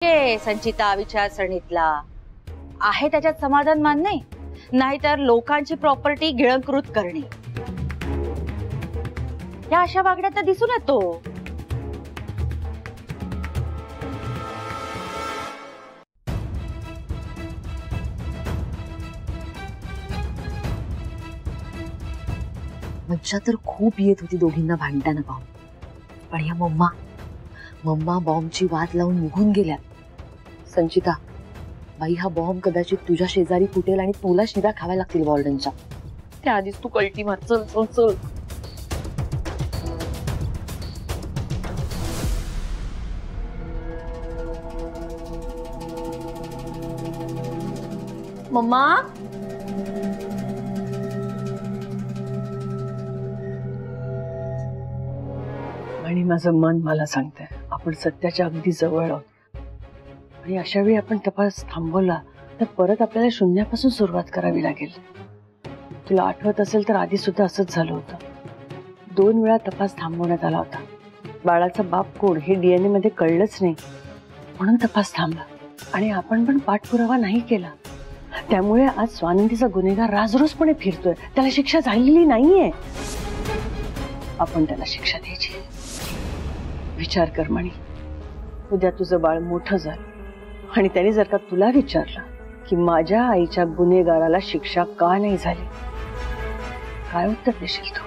संचिता विचारसरणीतला आहे त्याच्यात समाधान मानणे, नाहीतर लोकांची प्रॉपर्टी गिळंकृत करणे, या अशा वागण्यात तर दिसून येतो। मज्जा तर खूप येत होती दोघींना भांडताना पाहून, पण या मम्मा बॉम्बची वाट लावून निघून गेल्या। संचिता बाई, हा बॉम्ब कदाचित तुझ्या शेजारी फुटेल आणि तुला शिव्या खाव्या लागतील वॉर्डनच्या। त्याआधीच तू कल्टी मार, चल चल चल। मम्मा, आणि माझं मन मला सांगतंय आपण सत्याच्या अगदी जवळ आहोत, आणि अशा वेळी आपण तपास थांबवला तर परत आपल्याला शून्यापासून सुरुवात करावी लागेल। तुला आठवत असेल तर आधी सुद्धा असंच झालं होतं। 2 वेळा तपास थांबवण्यात आला होता। बाळाचा बाप कोण हे DNA मध्ये कळलंच नाही, म्हणून तपास थांबला आणि आपण पण पाठपुरावा नाही केला। त्यामुळे आज स्वानंदीचा गुन्हेगार राजरोसपणे फिरतोय, त्याला शिक्षा झालेली नाहीये। आपण त्याला शिक्षा द्यायची। विचार कर मणी, उद्या तुझं बाळ मोठं झालं आणि त्याने जर का तुला विचारलं की माझ्या आईच्या गुन्हेगाराला शिक्षा का नाही झाली, काय उत्तर देशील तू?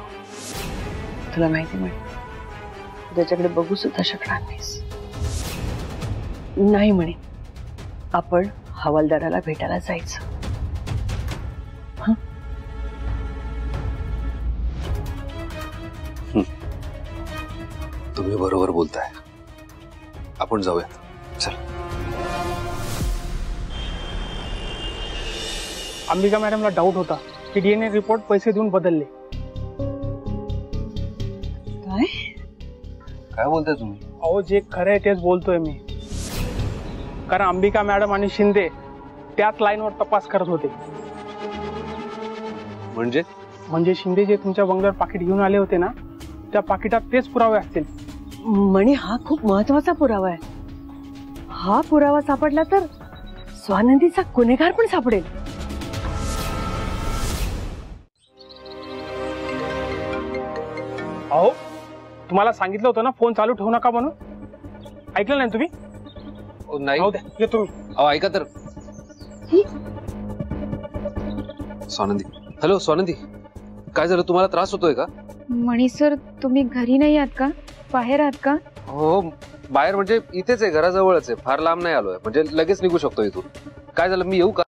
तुला माहिती म्हणे, त्याच्याकडे बघू सुद्धा शकणार नाहीस। नाही म्हणे, आपण हवालदाराला भेटायला जायचं। तुम्ही बरोबर बोलताय, आपण जाऊयात, चल। अंबिका मॅडमला डाऊट होता की DNA रिपोर्ट पैसे देऊन बदलले। काय बोलताय तुम्ही? अहो, जे खरं आहे तेच बोलतोय मी, कारण अंबिका मॅडम आणि शिंदे त्याच लाईनवर तपास करत होते। म्हणजे शिंदे जे तुमच्या बंगल्यावर पाकिट घेऊन आले होते ना, त्या पाकिटात तेच पुरावे असतील। म्हणे हा खूप महत्वाचा पुरावा आहे। हा पुरावा सापडला तर स्वानंदीचा गुन्हेगार पण सापडेल। अहो, तुम्हाला सांगितलं होतं ना फोन चालू ठेवू नका म्हणून, ऐकलं नाही तुम्ही? नाही ये तुम्ही। अहो ऐका तर। स्वानंदी, हॅलो स्वानंदी, काय झालं? तुम्हाला त्रास होतोय का? मणी सर, तुम्ही घरी नाही आहात का? बाहेर आहात का? हो, बाहेर म्हणजे इथेच आहे, घराजवळच आहे, फार लांब नाही आलोय, म्हणजे लगेच निघू शकतो इथून। काय झालं, मी येऊ का?